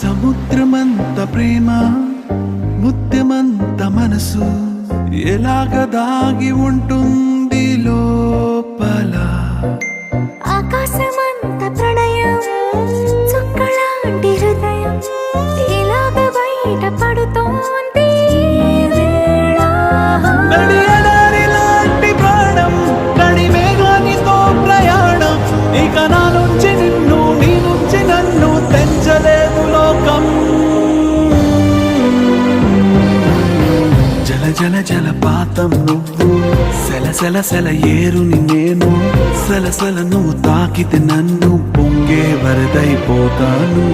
సముద్రమంత ప్రేమ ముత్యమంత మనసు ఎలాగ దాగి ఉంటుంది లోపల. ఆకాశమంత ప్రణయం చుక్కలాంటి హృదయం ఇలాగ బయట పడుతోంది వేళ. నడియడారిలాంటి ప్రాణం నడిమేఘానితో ప్రయాణం ఇక నా నుంచి నిన్ను నీ నుంచి నన్ను తెంచలేదు లోకం. జల జల జలపాతం నువ్వు సెల సెల సెల ఏరుని నేను సలసల నువ్వు తాకితే నన్ను పొంగే వరదైపోతాను.